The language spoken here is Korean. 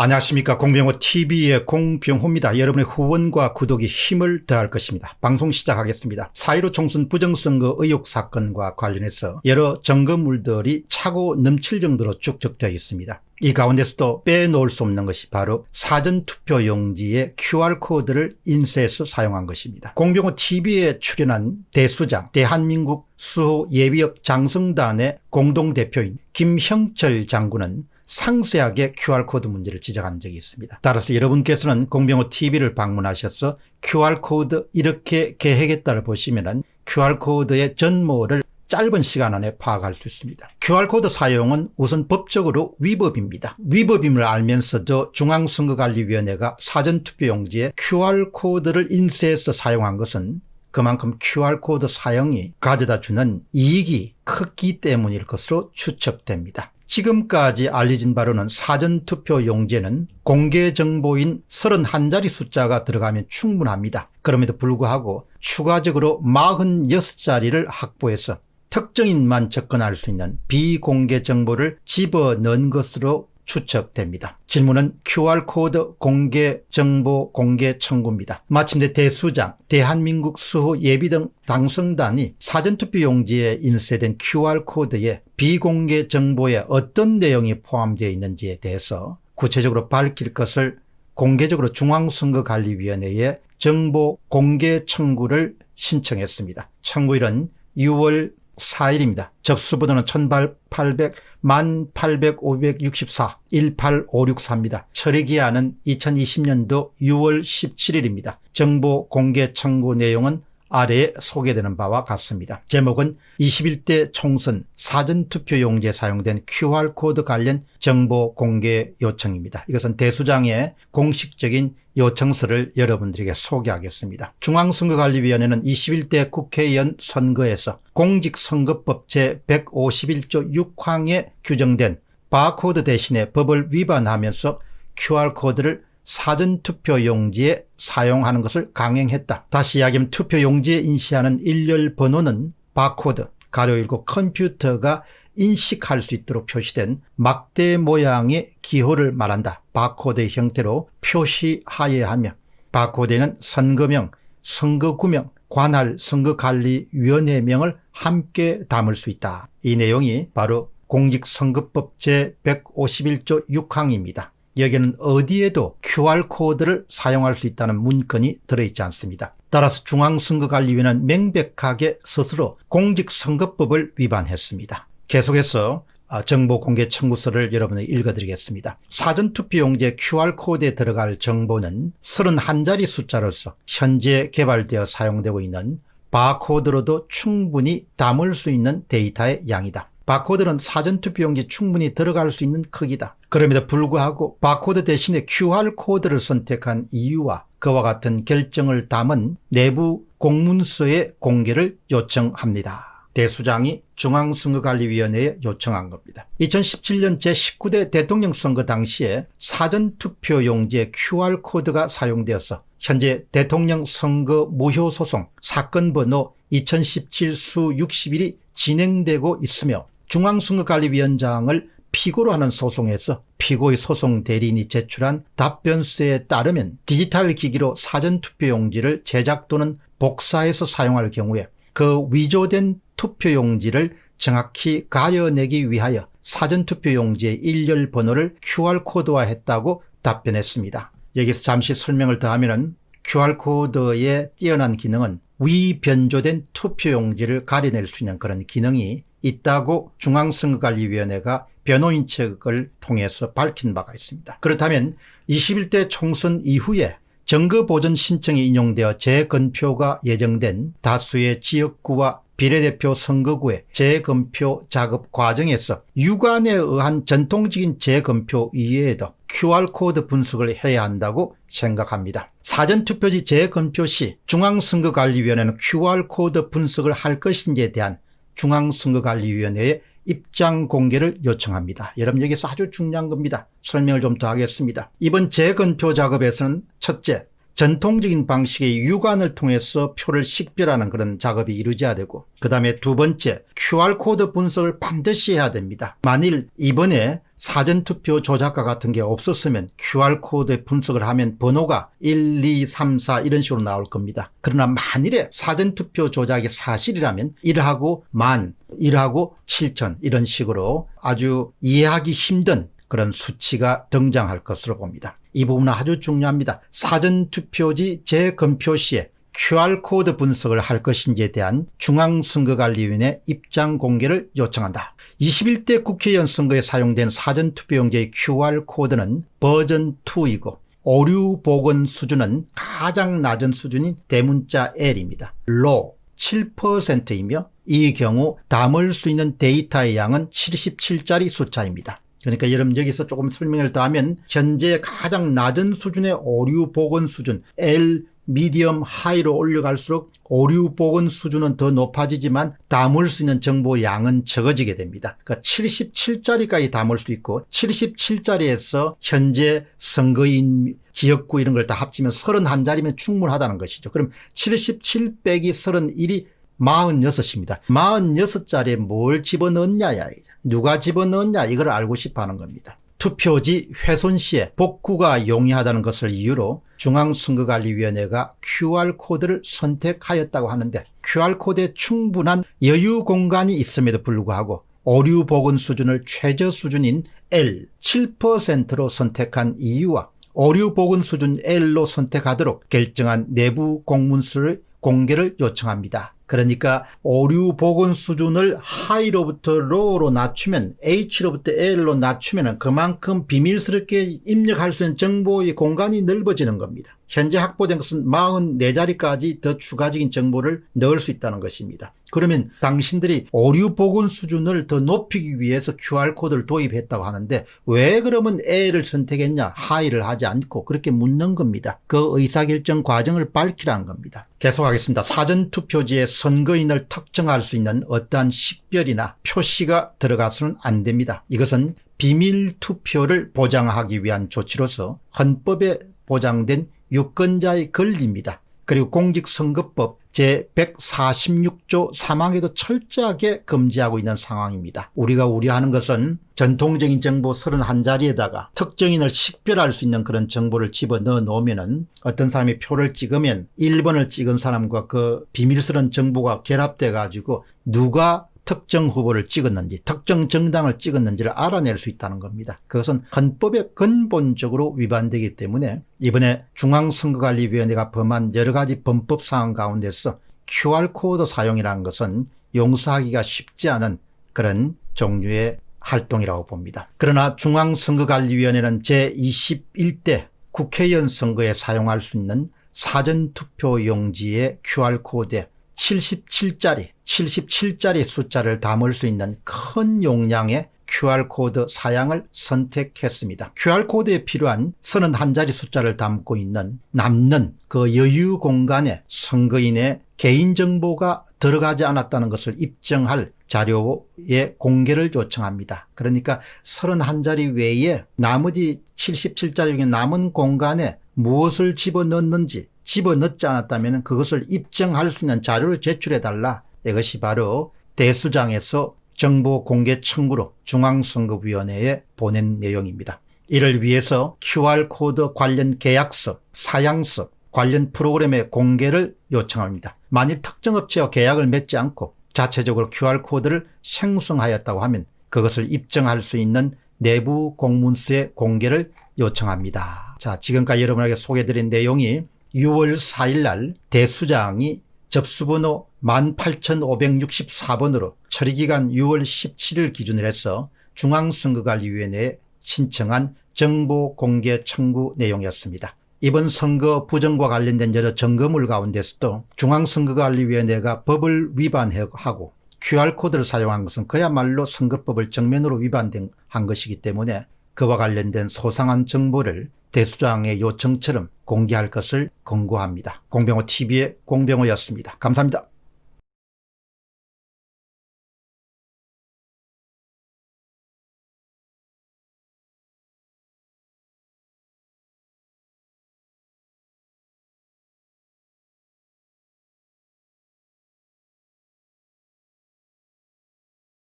안녕하십니까. 공병호TV의 공병호입니다. 여러분의 후원과 구독이 힘을 더할 것입니다. 방송 시작하겠습니다. 4.15 총선 부정선거 의혹 사건과 관련해서 여러 증거물들이 차고 넘칠 정도로 축적되어 있습니다. 이 가운데서도 빼놓을 수 없는 것이 바로 사전투표용지에 QR코드를 인쇄해서 사용한 것입니다. 공병호TV에 출연한 대수장, 대한민국 수호 예비역 장성단의 공동대표인 김형철 장군은 상세하게 QR코드 문제를 지적한 적이 있습니다. 따라서 여러분께서는 공병호TV를 방문하셔서 QR코드 이렇게 계획했다를 보시면 QR코드의 전모를 짧은 시간 안에 파악할 수 있습니다. QR코드 사용은 우선 법적으로 위법입니다. 위법임을 알면서도 중앙선거관리위원회가 사전투표용지에 QR코드를 인쇄해서 사용한 것은 그만큼 QR코드 사용이 가져다 주는 이익이 크기 때문일 것으로 추측됩니다. 지금까지 알려진 바로는 사전투표용지에는 공개정보인 31자리 숫자가 들어가면 충분합니다. 그럼에도 불구하고 추가적으로 46자리를 확보해서 특정인만 접근할 수 있는 비공개 정보를 집어넣은 것으로 추측됩니다. 질문은 QR코드 공개 정보 공개 청구입니다. 마침내 대수장, 대한민국 수호 예비등 당성단이 사전투표용지에 인쇄된 QR코드에 비공개 정보에 어떤 내용이 포함되어 있는지에 대해서 구체적으로 밝힐 것을 공개적으로 중앙선거관리위원회에 정보 공개 청구를 신청했습니다. 청구일은 6월 4일입니다. 접수번호는 1800-1864 18564입니다. 처리기한은 2020년도 6월 17일입니다. 정보 공개 청구 내용은 아래에 소개되는 바와 같습니다. 제목은 21대 총선 사전투표용지에 사용된 QR코드 관련 정보 공개 요청입니다. 이것은 대수장의 공식적인 요청서를 여러분들에게 소개하겠습니다. 중앙선거관리위원회는 21대 국회의원 선거에서 공직선거법 제151조 6항에 규정된 바코드 대신에 법을 위반하면서 QR코드를 사전투표용지에 사용하는 것을 강행했다. 다시 이야기하면 투표용지에 인쇄하는 일렬 번호는 바코드, 가로 열고 컴퓨터가 인식할 수 있도록 표시된 막대 모양의 기호를 말한다. 바코드의 형태로 표시하여야 하며 바코드에는 선거명, 선거구명, 관할 선거관리위원회명을 함께 담을 수 있다. 이 내용이 바로 공직선거법 제151조 6항입니다. 여기에는 어디에도 QR코드를 사용할 수 있다는 문건이 들어있지 않습니다. 따라서 중앙선거관리위원회는 명백하게 스스로 공직선거법을 위반했습니다. 계속해서 정보공개 청구서를 여러분에게 읽어드리겠습니다. 사전투표용지에 QR코드에 들어갈 정보는 31자리 숫자로서 현재 개발되어 사용되고 있는 바코드로도 충분히 담을 수 있는 데이터의 양이다. 바코드는 사전투표용지에 충분히 들어갈 수 있는 크기다. 그럼에도 불구하고 바코드 대신에 QR코드를 선택한 이유와 그와 같은 결정을 담은 내부 공문서의 공개를 요청합니다. 대수장이 중앙선거관리위원회에 요청한 겁니다. 2017년 제19대 대통령 선거 당시에 사전투표용지에 QR코드가 사용되어서 현재 대통령 선거 무효소송 사건 번호 2017수 60일이 진행되고 있으며 중앙선거관리위원장을 피고로 하는 소송에서 피고의 소송 대리인이 제출한 답변서에 따르면 디지털 기기로 사전투표용지를 제작 또는 복사해서 사용할 경우에 그 위조된 투표용지를 정확히 가려내기 위하여 사전투표용지의 일렬 번호를 QR코드화했다고 답변했습니다. 여기서 잠시 설명을 더하면 QR코드의 뛰어난 기능은 위변조된 투표용지를 가려낼 수 있는 그런 기능이 있다고 중앙선거관리위원회가 변호인 측을 통해서 밝힌 바가 있습니다. 그렇다면 21대 총선 이후에 정거보전 신청이 인용되어 재검표가 예정된 다수의 지역구와 비례대표 선거구의 재검표 작업 과정에서 유관에 의한 전통적인 재검표 이외에도 QR코드 분석을 해야 한다고 생각합니다. 사전투표지 재검표 시 중앙선거관리위원회는 QR코드 분석을 할 것인지에 대한 중앙선거관리위원회의 입장 공개를 요청합니다. 여러분 여기서 아주 중요한 겁니다. 설명을 좀 더 하겠습니다. 이번 재검표 작업에서는 첫째, 전통적인 방식의 유관을 통해서 표를 식별하는 그런 작업이 이루어져야 되고, 그 다음에 두 번째, QR코드 분석을 반드시 해야 됩니다. 만일 이번에 사전투표 조작과 같은 게 없었으면 QR코드 분석을 하면 번호가 1, 2, 3, 4 이런 식으로 나올 겁니다. 그러나 만일에 사전투표 조작이 사실이라면 1하고 10,000, 1하고 7,000 이런 식으로 아주 이해하기 힘든 그런 수치가 등장할 것으로 봅니다. 이 부분은 아주 중요합니다. 사전투표지 재검표 시에 QR코드 분석을 할 것인지에 대한 중앙선거관리위원회 입장 공개를 요청한다. 21대 국회의원 선거에 사용된 사전투표용지의 QR코드는 버전 2이고 오류 복원 수준은 가장 낮은 수준인 대문자 L입니다. low 7%이며 이 경우 담을 수 있는 데이터의 양은 77자리 숫자입니다. 그러니까 여러분 여기서 조금 설명을 더하면 현재 가장 낮은 수준의 오류 복원 수준 L, 미디엄, 하이로 올려갈수록 오류 복원 수준은 더 높아지지만 담을 수 있는 정보 양은 적어지게 됩니다. 그러니까 77자리까지 담을 수 있고 77자리에서 현재 선거인 지역구 이런 걸 다 합치면 31자리면 충분하다는 것이죠. 그럼 77 빼기 31이 46입니다. 46자리에 뭘 집어넣느냐, 누가 집어넣느냐 이걸 알고 싶어 하는 겁니다. 투표지 훼손 시에 복구가 용이하다는 것을 이유로 중앙선거관리위원회가 QR코드를 선택하였다고 하는데, QR코드에 충분한 여유 공간이 있음에도 불구하고 오류 복원 수준을 최저 수준인 L 7%로 선택한 이유와 오류 복원 수준 L로 선택하도록 결정한 내부 공문서를 공개를 요청합니다. 그러니까 오류 복원 수준을 하이로부터 로우로 낮추면 H로부터 L로 낮추면 그만큼 비밀스럽게 입력할 수 있는 정보의 공간이 넓어지는 겁니다. 현재 확보된 것은 44자리까지 더 추가적인 정보를 넣을 수 있다는 것입니다. 그러면 당신들이 오류 복원 수준을 더 높이기 위해서 QR코드를 도입했다고 하는데 왜 그러면 L을 선택했냐, 하이를 하지 않고, 그렇게 묻는 겁니다. 그 의사결정 과정을 밝히라는 겁니다. 계속하겠습니다. 사전투표지에 선거인을 특정할 수 있는 어떠한 식별이나 표시가 들어가서는 안 됩니다. 이것은 비밀투표를 보장하기 위한 조치로서 헌법에 보장된 유권자의 권리입니다. 그리고 공직선거법 제146조 3항에도 철저하게 금지하고 있는 상황입니다. 우리가 우려하는 것은 전통적인 정보 31자리에다가 특정인을 식별할 수 있는 그런 정보를 집어넣어 놓으면은 어떤 사람이 표를 찍으면 1번을 찍은 사람과 그 비밀스러운 정보가 결합돼 가지고 누가 특정 후보를 찍었는지, 특정 정당을 찍었는지를 알아낼 수 있다는 겁니다. 그것은 헌법에 근본적으로 위반되기 때문에 이번에 중앙선거관리위원회가 범한 여러 가지 범법 사항 가운데서 QR코드 사용이라는 것은 용서하기가 쉽지 않은 그런 종류의 활동이라고 봅니다. 그러나 중앙선거관리위원회는 제21대 국회의원 선거에 사용할 수 있는 사전투표용지의 QR코드에 77자리 숫자를 담을 수 있는 큰 용량의 QR코드 사양을 선택했습니다. QR코드에 필요한 31자리 숫자를 담고 있는 남는 그 여유 공간에 선거인의 개인정보가 들어가지 않았다는 것을 입증할 자료의 공개를 요청합니다. 그러니까 31자리 외에 나머지 77자리 중에 남은 공간에 무엇을 집어넣는지, 집어넣지 않았다면 그것을 입증할 수 있는 자료를 제출해달라. 이것이 바로 대수장에서 정보 공개 청구로 중앙선거위원회에 보낸 내용입니다. 이를 위해서 QR코드 관련 계약서, 사양서, 관련 프로그램의 공개를 요청합니다. 만일 특정 업체와 계약을 맺지 않고 자체적으로 QR코드를 생성하였다고 하면 그것을 입증할 수 있는 내부 공문서의 공개를 요청합니다. 자, 지금까지 여러분에게 소개해드린 내용이 6월 4일 날 대수장이 접수번호 18,564번으로 처리기간 6월 17일 기준으로 해서 중앙선거관리위원회에 신청한 정보공개 청구 내용이었습니다. 이번 선거 부정과 관련된 여러 점검물 가운데서도 중앙선거관리위원회가 법을 위반하고 QR코드를 사용한 것은 그야말로 선거법을 정면으로 위반한 것이기 때문에 그와 관련된 소상한 정보를 대수장의 요청처럼 공개할 것을 권고합니다. 공병호TV의 공병호였습니다. 감사합니다.